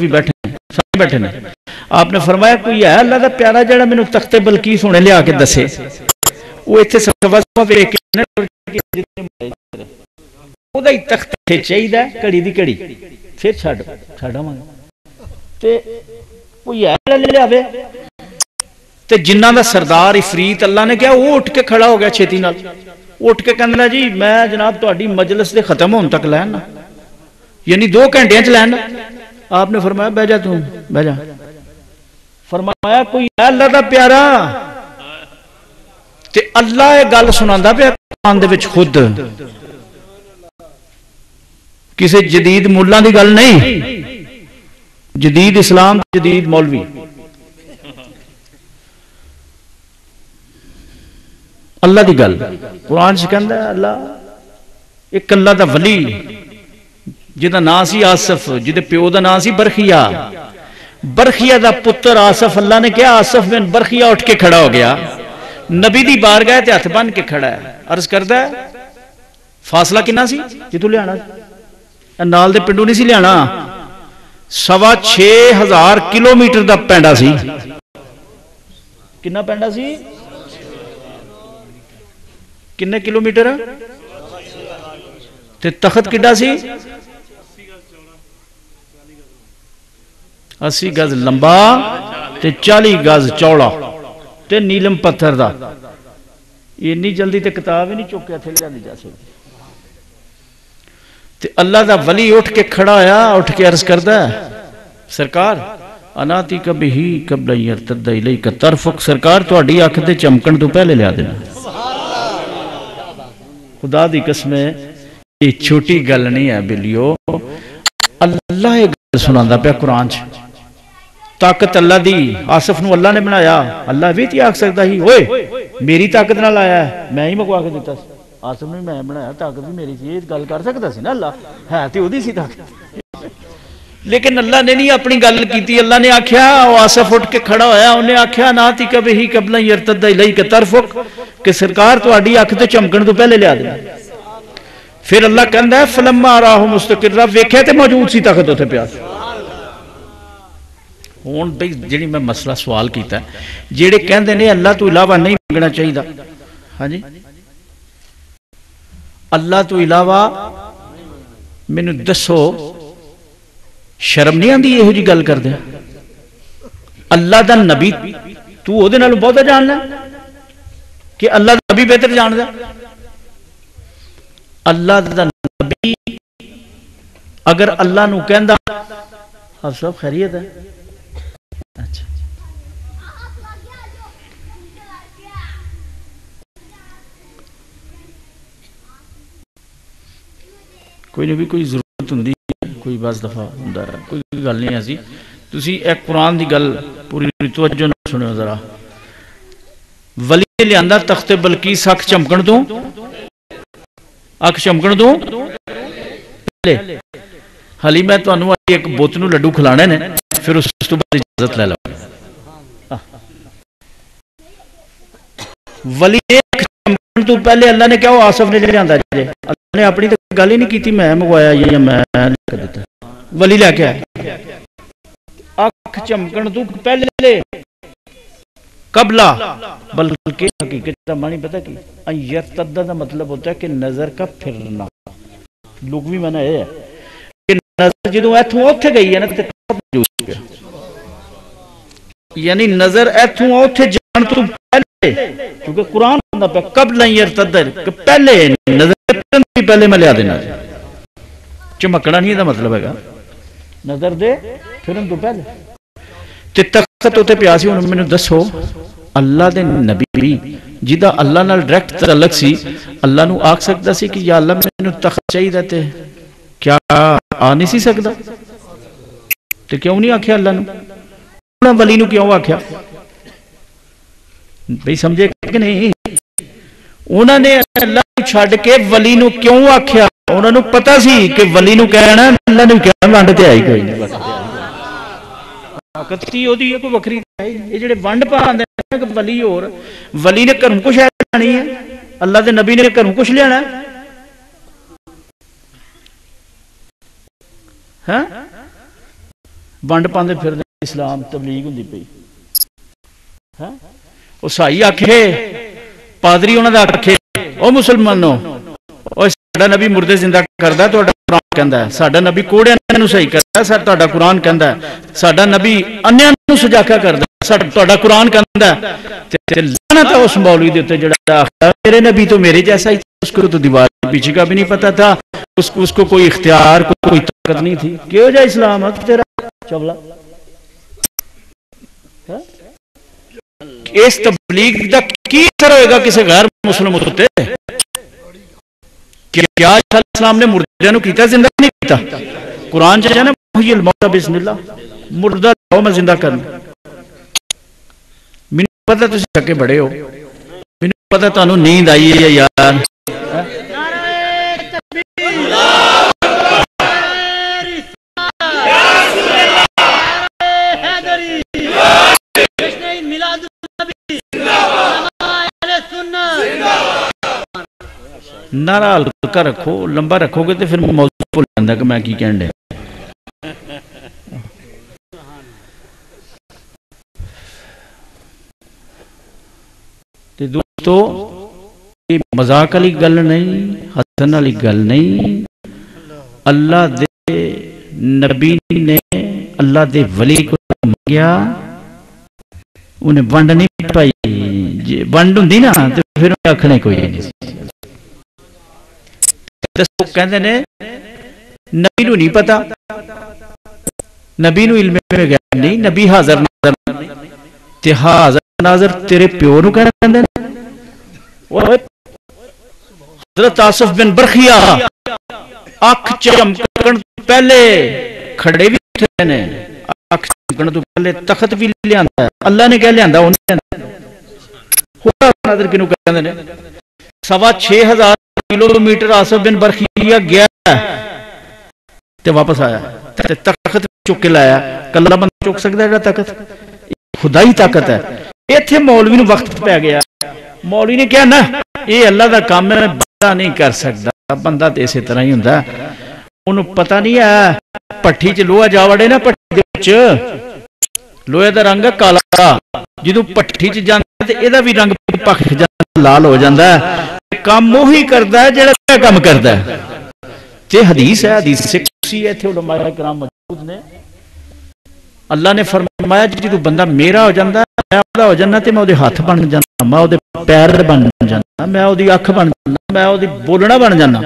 بھی بیٹھے ہیں سارے بیٹھے ہیں آپ نے فرمایا کوئی ہے اللہ دا پیارا جڑا مینوں تخت بلقیس ہونے لیا کے دسے وہ ایتھے سوا ویکھ کے ਉਹਦਾ ਹੀ ਤਖਤ ਇੱਥੇ ਚਾਹੀਦਾ ਘੜੀ ਦੀ ਘੜੀ ਫਿਰ ਛੱਡਾਂਗੇ ਤੇ ਕੋਈ ਹੈ ਲਿਆਵੇ ਤੇ ਜਿਨ੍ਹਾਂ ਦਾ ਸਰਦਾਰ ਇਫਰੀਤ ਅੱਲਾ ਨੇ ਕਿਹਾ ਉਹ ਉੱਠ ਕੇ ਖੜਾ ਹੋ ਗਿਆ ਛੇਤੀ ਨਾਲ ਉੱਠ ਕੇ ਕਹਿੰਦਾ ਜੀ ਮੈਂ ਜਨਾਬ ਤੁਹਾਡੀ ਮਜਲਿਸ ਦੇ ਖਤਮ ਹੋਣ ਤੱਕ ਲੈਣ ਨਾ یعنی 2 ਘੰਟਿਆਂ ਚ ਲੈਣ آپ نے فرمایا بہ جا تم بہ جا فرمایا کوئی ہے اللہ دا پیارا تے اللہ یہ گل سناندا پیا قرآن دے وچ خود کسی جدید ملا دی گل نہیں جدید اسلام جدید مولوی اللہ دی گل قرآن سے کہندا ہے اللہ ایک اللہ دا ولی جہاں نام سی آصف جہدے پیو دا نام سی برخیا برخیا دا پتر آصف اللہ نے کیا آصف بن برخیا اٹھ کے کھڑا ہو گیا نبی دی بارگاہ تے ہاتھ بن کے کھڑا ہے عرض کردا ہے فاصلہ کنا سی جتوں لیانا نال دے پنڈوں نہیں سی لیانا 6,500 کلومیٹر دا پینڈا سی کنا پینڈا سی کنے کلومیٹر تے تخت کڈا سی 80 گز لمبا تے 40 گز چوڑا تے نیلم پتھر دا اتنی جلدی تے کتاب ہی نہیں چکیا تھے لیا نہیں جا سکتی تے اللہ دا ولی اٹھ کے کھڑا آیا اٹھ کے عرض کردا ہے سرکار اناتی کبھی قبل یرتد الیک طرفک سرکار تہاڈی اکھ دے چمکن تو پہلے لیا دینا خدا دی قسم ہے یہ چھوٹی گل نہیں ہے بلیو اللہ یہ گل سناندا پیا قرآن چ طاقت اللہ دی آصف نو اللہ نے بنایا اللہ بھی تی آکھ سکتا ہی اوئے میری طاقت نہ لایا ہے میں ہی مکوا کے دیتا آصف نے میں بنایا طاقت بھی میری تھی یہ گل کر سکتا سی نا اللہ ہے تے اودی سی طاقت لیکن اللہ نے نہیں اپنی گل کیتی اللہ نے آکھیا او آصف اٹھ کے کھڑا ہویا انہیں آکھیا ناتی کبھی قبل یرتد الیک طرفک کہ سرکار تہاڈی اکھ تے چمکن تو پہلے لیا دینا پھر اللہ کہندا ہے فلما راہ مستقر ویکھے تے موجود سی طاقت اوتھے پیا ہوں بھائی جی میں مسئلہ سوال کیتا ہے جہے کہندے نے اللہ تو علاوہ نہیں منگنا چاہیے ہاں جی اللہ تو علاوہ مینوں دسو شرم نہیں آندی یہو جی گل کردے اللہ دا نبی تو او دے نالوں بہت جاننا کہ اللہ دا نبی بہتر جاندا اللہ دا نبی اگر اللہ نو کہندا آپ سب خیریت ہے اچھا کوئی نہ بھی کوئی ضرورت ہوندی ہے کوئی بعض دفعہ ہوندا ہے کوئی گل نہیں ایسی تسی ایک قرآن دی گل پوری توجہ نال سنو ذرا ولی نے لیاندا تخت بلقیس اکھ چمکن تو پہلے حالی میں تانوں ایک بت نو لڈو کھلانے نے پھر اس تو بعد اجازت لے لو ولی اکھ چمکن تو پہلے اللہ نے کیا وہ آصف نے لیاندا جے اللہ نے اپنی تو گل ہی نہیں کیتی میں منگوایا یا میں لے کے دیتا ولی لے کے آیا اکھ چمکن تو پہلے قبلہ بلکہ حقیقت کا معنی پتہ کی یرتد کا مطلب ہوتا ہے کہ نظر کا پھرنا لغوی معنی یہ ہے کہ نظر جدوں ایتھوں اوتھے گئی ہے نا تے یعنی نظر ایتھوں اوتھے جان تو پہلے کیونکہ قرآن کہندا پیا قبل یرتد کہ پہلے نظر پھرن سے پہلے میں لیا دینا چمکنا نہیں دا مطلب ہے نظر دے پھرن تو پہلے تے تخت ہوتے پیاسی انہوں میں نے دسو اللہ دے نبی جیدہ اللہ نال ڈائریکٹ تعلق سی اللہ نو آکھ سکتا سی کہ یا اللہ میں نے تخت چاہیے دیتے کیا آ نہیں سی سکتا تو کیوں نہیں آکھیا اللہ نو انہوں ولی نو کیوں آکھیا بھئی سمجھے کہ نہیں انہوں نے اللہ نو چھاڑ کے ولی نو کیوں آکھیا انہوں نے پتا سی کہ ولی نو کہنا اللہ نے کہنا وانڈتے آئی کوئی نہیں طاقتی ہو دی ہے کوئی وکری ہے یہ جڑے ونڈ پا آندے ہیں کہ ولی اور ولی نے کروں کچھ لانی ہے اللہ دے نبی نے کروں کچھ لینا ہے ہاں ونڈ پاندے پھر اسلام تبلیغ ہوندی پئی وہ سائی آکھے پادری انہاں دا آکھے او مسلمانوں او ساڈا نبی مردے زندہ کردا تہاڈا قرآن کہندا ہے ساڈا نبی کوڑیاں نوں صحیح کردا ہے تہاڈا قرآن کہندا ہے ساڈا نبی انیاں نوں سجاکا کردا ہے تہاڈا قرآن کہندا ہے تے لعنت ہے اس مولوی دے اوتے جڑا آکھدا میرے نبی تو میرے جیسا ہی اس کو تو دیوار پیچھے کا بھی نہیں پتا تھا اس کو کوئی اختیار کوئی طاقت نہیں تھی کیوں جا اسلام ہے تیرا چولا اس تبلیغ دا کی اثر ہوئے گا کسی غیر مسلم ہوتے کیا اسلام نے مردے نو کیتا زندہ نہیں کیتا قرآن چاہے نا محی الموت بسم اللہ مردہ لاؤ میں زندہ کرنا میں پتہ تسی چکے بڑے ہو میں پتہ تانوں نیند آئی ہے یار نعرہ ہلکا رکھو لمبا رکھو گے تو پھر موضوع بھول جاندا کہ میں کی کہن ڈیا تے دوستو یہ مذاق والی گل نہیں ہسن والی گل نہیں اللہ دے نبی نے اللہ دے ولی کو منگیا انہیں ونڈ نہیں پائی جی ونڈ ہوندی نا تو پھر انہیں آکھنے کوئی نہیں دسو کہندے نے نبی نو نہیں پتا نبی نو علم غیب نہیں نبی حاضر ناظر تے حاضر ناظر تیرے پیو نو کہنا کہندے نے حضرت آصف بن برخیا اکھ چمکن پہلے کھڑے بھی اٹھے نے اکھ چمکن تو پہلے تخت بھی لیاندا ہے اللہ نے کہہ لیاندا انہیں خدا ناظر کنو کہندے نے 6,500 کلومیٹر آصف بن برخیا گیا تے واپس آیا تے تخت چک کے لایا کلا بندہ چک سکتا ہے تخت خدائی طاقت ہے ایتھے مولوی نو وقت پہ گیا مولوی نے کہا نا یہ اللہ دا کام ہے بندہ نہیں کر سکتا بندہ تے اسی طرح ہی ہوندا انہوں پتہ نہیں ہے پٹھی چ لوہا جا وڑے نا پٹھی دے وچ لوہے دا رنگ کالا جدوں پٹھی چ جاندا تے ایدا بھی رنگ پک جاندا لال ہو جاندا ہے کام وہی کردا ہے جڑا کام کردا ہے تے حدیث ہے حدیث سے کسی ہے تھے علماء کرام موجود نے اللہ نے فرمایا جدوں بندہ میرا ہو جاندا میں اودا ہو جانا تے میں اودے ہاتھ بن جانا میں اودے پیر بن جانا میں اودی اکھ بن جانا میں اودی بولنا بن جانا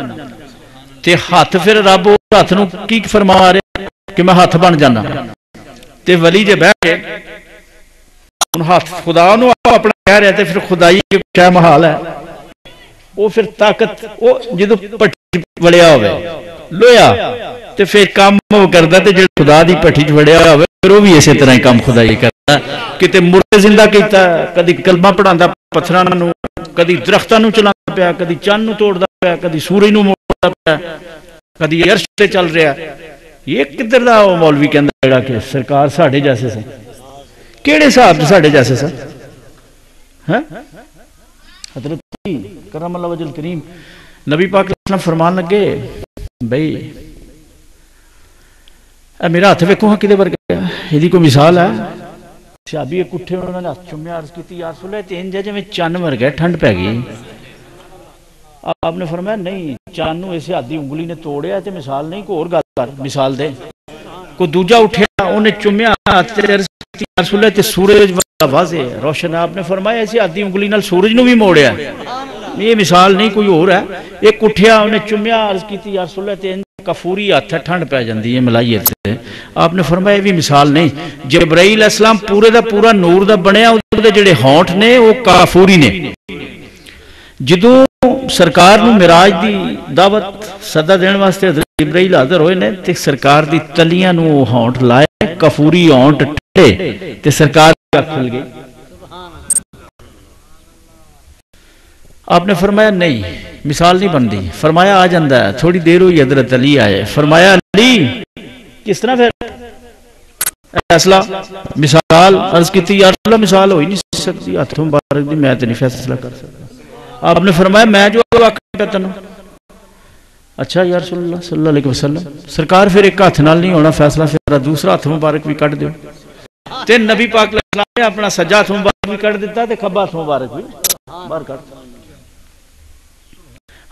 تے ہاتھ پھر رب اس ہاتھ نو کی فرما رہے کہ میں ہاتھ بن جانا تے ولی جے بیٹھ کے ان ہاتھ خدا نو اپنا کہہ رہے تے پھر خدائی کیا محال ہے وہ پھر طاقت وہ جدو پٹھی وڑیا ہوئے لویا تے پھر کام وہ کردا تے جڑا خدا دی پٹھی وڑیا ہوئے پھر وہ بھی اسی طرح ہی کام خدائی کردا کتے مردے زندہ کیتا کدی کلمہ پڑھاندا پتھراں نو کدی درختاں نو چلاندا پیا کدی چاند نو توڑدا پیا کدی سورج نو موڑدا پیا کدی عرش تے چل رہا یہ کدھر دا مولوی کہندا جڑا کہ سرکار ساڈے جیسے سن کیڑے صاحب ساڈے جیسے سن ہاں حضرت کرم اللہ وجہ الکریم نبی پاک علیہ السلام فرمان لگے بھئی اے میرا ہاتھ ویکھو ہاں کدے ورگا ایدی کوئی مثال ہے صحابی ایک اٹھے انہوں نے ہاتھ چومیا عرض کیتی یا رسول اللہ تین جے میں چن ورگا ٹھنڈ پہ گئی آپ نے فرمایا نہیں چن نو ایسے ہاتھ دی انگلی نے توڑیا تے مثال نہیں کوئی اور گل کر مثال دے کوئی دوجا اٹھیا انہیں چومیا ہاتھ تے عرض کیتی یا رسول اللہ تے سورج واضح روشن آپ نے فرمایا ایسی آدھی انگلی نال سورج نو بھی موڑیا یہ مثال نہیں کوئی اور ہے ایک اٹھیا انہیں چومیا عرض کیتی یا رسول اللہ تے کفوری ہاتھ ہے ٹھنڈ پہ جاندی ہے ملائیت سے آپ نے فرمایا یہ بھی مثال نہیں جبرائیل علیہ السلام پورے دا پورا نور دا بنیا دے جڑے ہونٹ نے وہ کافوری نے جدوں سرکار نو معراج دی دعوت صدا دین واسطے حضرت جبرائیل حاضر ہوئے نے تے سرکار دی تلیاں نو ہونٹ لائے کفوری ہونٹ ٹھے تے سرکار کا کھل گئی آپ نے فرمایا نہیں مثال نہیں بن دی فرمایا آ جاندہ ہے تھوڑی دیر ہوئی حضرت علی آئے فرمایا علی کس طرح پھر فیصلہ مثال عرض کی تھی یا رسول اللہ مثال ہوئی نہیں سکتی ہاتھوں مبارک دی میں تو نہیں فیصلہ کر سکتا آپ نے فرمایا میں جو واقعی پہ تنوں اچھا یا رسول اللہ صلی اللہ علیہ وسلم سرکار پھر ایک ہاتھ نال نہیں ہونا فیصلہ پھر دوسرا ہاتھ مبارک بھی کٹ دیو تے نبی پاک علیہ السلام نے اپنا سجا ہاتھ مبارک بھی کٹ دیتا تے کھبا ہاتھ مبارک بھی باہر کٹ.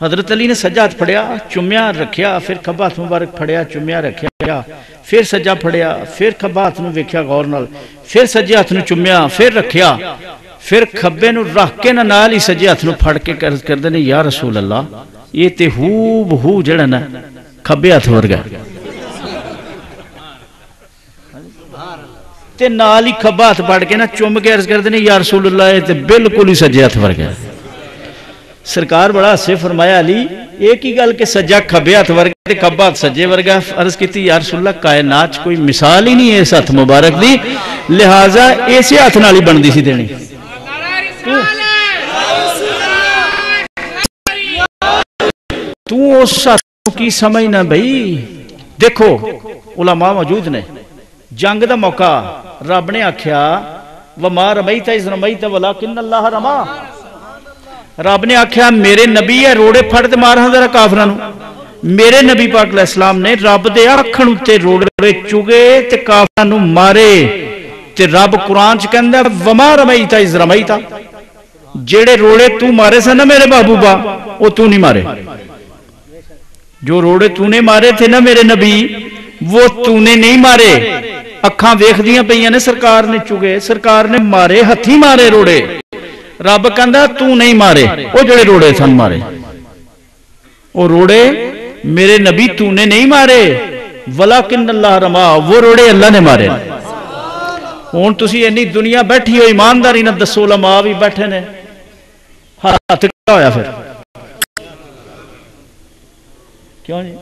حضرت علی نے سجا ہاتھ پھڑیا چومیا رکھیا پھر کھبا ہاتھ مبارک پھڑیا چومیا رکھیا پھر سجا پھڑیا پھر کھبا ہاتھ نو ویکھیا غور نال پھر سجے ہاتھ نو چومیا پھر رکھیا پھر کھبے نو رکھ کے نال ہی سجے ہاتھ نو پھڑ کے عرض کردے نے یا رسول اللہ یہ تے ہو بہو جڑا نا کھبے ہاتھ ورگا تے نال ہی کھبا ہاتھ پڑ کے نا چوم کے عرض کردے نے یا رسول اللہ یہ تے بالکل ہی سجے ہاتھ ورگا. سرکار بڑا ہسے فرمایا علی ایک ہی گل کہ سجا کھبے ہاتھ ورگا تے کھبا ہاتھ سجے ورگا. عرض کیتی یا رسول اللہ کائنات کوئی مثال ہی نہیں ہے اس ہاتھ مبارک دی لہٰذا اسی ہاتھ نال ہی بندی سی دینی. تو اس ہاتھ کی سمجھنا بھئی دیکھو علماء موجود نے جنگ دا موقع رب نے آکھیا وَمَا رَمَيْتَ إِذْ رَمَيْتَ وَلَكِنَّ اللَّهَ رَمَا. رب نے آکھیا میرے نبی ہے روڑے پھڑ تے مار ہاں ذرا کافراں. میرے نبی پاک علیہ السلام نے رب دے آکھن اُتے روڑے چگے تے کافراں مارے تے رب قرآن چ کہندا وَمَا رَمَيْتَ إِذْ رَمَيْتَ جیڑے روڑے تو مارے سن نا میرے محبوبہ وہ تو نہیں مارے. جو روڑے تو نے مارے تھے نا میرے نبی وہ تو نے نہیں مارے. اکھاں ویکھ دیاں پئیاں نے سرکار نے چگے سرکار نے مارے ہتھی مارے روڑے. رب کہندا تو نہیں مارے وہ جڑے روڑے سن مارے وہ روڑے میرے نبی تو نے نہیں مارے وَلَكِنَّ اللَّهَ رَمَا وہ روڑے اللہ نے مارے. ہن تسی انی دنیا بیٹھی ہو ایمانداری نہ دسو علماء بھی بیٹھے نے ہاتھ کیا ہویا پھر کیوں جی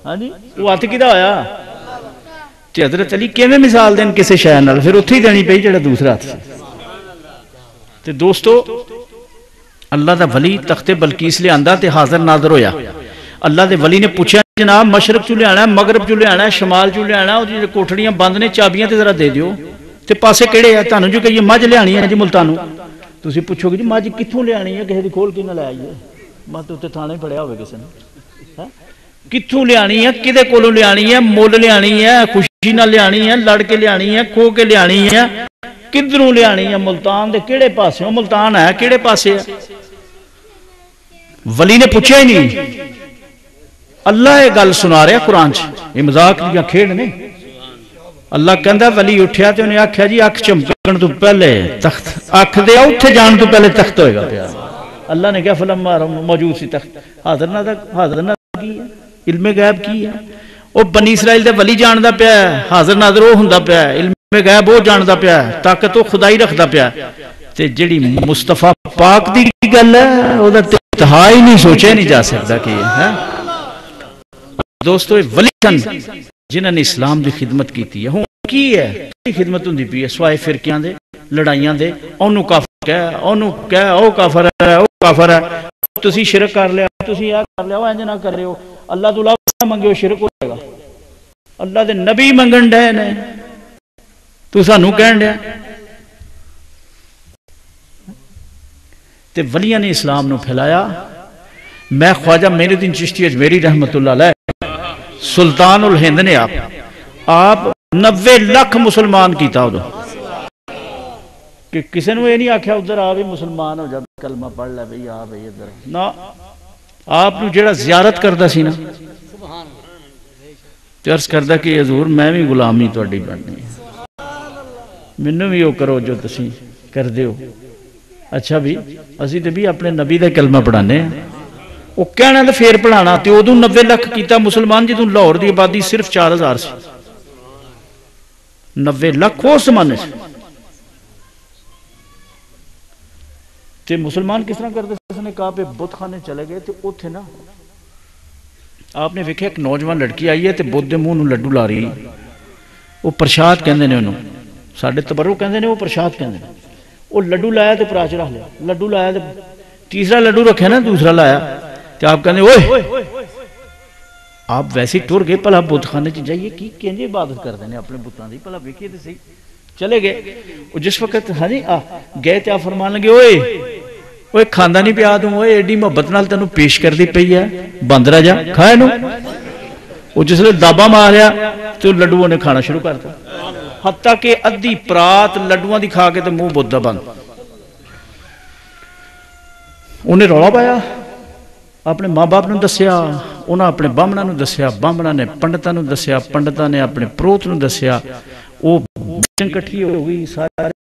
ہاں جی وہ ہاتھ کیدا ہویا تے حضرت علی کیویں مثال دین کسے شے نال پھر اوتھے ہی دینی پئی جڑا دوسرا ہاتھ تے دوستو اللہ دا ولی تخت بلقیس لے آندا تے حاضر ناظر ہویا. اللہ دے ولی نے پوچھا جناب مشرق چوں لے آنا ہے مغرب چوں لے آنا ہے شمال چوں لے آنا ہے اور کوٹھڑیاں بند نے چابیاں تے ذرا دے دیو تے پاسے کیڑے ہے تانوں جو کہیے مجھ لے آنی ہے جی ملتانوں تسی پوچھو گے جی مجھ کتھوں لے آنی ہے کسے دی کھول کے نہ لے آئیے میں تے اوتے تھانے پڑیا ہوے کسے نے کتھوں لے آنی ہے کدے کولوں لے آنی ہے مول لے آنی ہے خوشی نال لے آنی ہے لڑ کے لے آنی ہے کھو کے لے آنی ہے کدھروں لے آنی ہے ملتان دے کیڑے پاسے ملتان ہے کیڑے پاسے ہے. ولی نے پوچھا ہی نہیں اللہ یہ گل سنا رہا قرآن چ یہ مذاق دیا کھیڑ نے. اللہ کہندا ولی اٹھیا تے انہیں آکھیا جی اکھ چمکن تو پہلے تخت اکھ دے اوتھے جان تو پہلے تخت ہوئے گا پیا. اللہ نے کہا فلما موجود سی تخت حاضر نہ کی ہے علم غیب کی ہے وہ بنی اسرائیل دے ولی جاندا پیا حاضر ناظر وہ ہوندا پیا علم غیب وہ جاندا پیا طاقت وہ خدائی رکھدا پیا تے جڑی مصطفی پاک دی گل ہے او دا انتہا ہی نہیں سوچا نہیں جا سکتا کہ ہے. دوستو ولی سن جنہاں نے اسلام دی خدمت کیتی ہے ہن کی ہے خدمت ہوندی پئی ہے سوائے فرقیاں دے لڑائیاں دے اونوں کافر کہہ اونوں کہہ او کافر ہے او کافر ہے تسی شرک کر لیا تسی یہ کر لیا او انج نہ کر رہے ہو اللہ تو علاوہ منگے شرک ہو جائے گا. اللہ دے نبی منگن ڈے نے تو سانوں کہن ڈیا تے ولیاں نے اسلام نو پھیلایا. میں خواجہ معین الدین چشتی اجمیری رحمت اللہ علیہ سلطان الہند نے آپ 90 لاکھ مسلمان کیتا ادو کہ کسی نے یہ نہیں آکھیا ادھر آ بھی مسلمان ہو جا کلمہ پڑھ لے بھئی آ بھئی ادھر نہ آپ نو جڑا زیارت کردا سی نا تے عرض کردا کہ حضور میں بھی غلامی تہاڈی بننی مینوں بھی او کرو جو تسی کر دیو. اچھا بھی اسی تے بھی اپنے نبی دا کلمہ پڑھانے ہیں وہ کہنا تے پھر پڑھانا تے ادوں 90 لاکھ کیتا مسلمان جدوں لاہور دی آبادی صرف 4000 سی 90 لاکھ اس زمانے سے تے مسلمان کس طرح کرتے اس نے کہا پہ بت خانے چلے گئے تے اوتھے نا آپ نے ویکھیا ایک نوجوان لڑکی آئی ہے تے بت دے منہ نوں لڈو لا رہی وہ پرشاد کہندے نے انہوں ساڈے تبرک کہندے نے وہ پرشاد کہندے نے وہ لڈو لایا تے پراچ رکھ لیا لڈو لایا تے تیسرا لڈو رکھے نا دوسرا لایا تے آپ کہندے اوئے آپ ویسے ٹر گئے پلا بت خانے چ جائیے کی کینجے عبادت کردے نے اپنے بتاں دی پلا ویکھیے تے صحیح چلے گئے وہ جس وقت ہاں جی گئے تے آپ فرمان لگے اوئے وہ کھانا نہیں پیا توں ایڈی محبت نال تینوں پیش کرتی پئی ہے باندر جا کھا اینوں وہ جس لئے دابا ماریا تو لڈو نے کھانا شروع کرتا حتیٰ کہ ادھی پرات لڈوان دی کھا کے تو منہ بودھا بند انہیں رولا پایا اپنے ماں باپ نے دسیا انہاں اپنے بامنا نے دسیا بامنا نے پنڈتا نے دسیا پنڈتا نے اپنے پروت نے دسیا وہ کٹھی ہو گئی سارے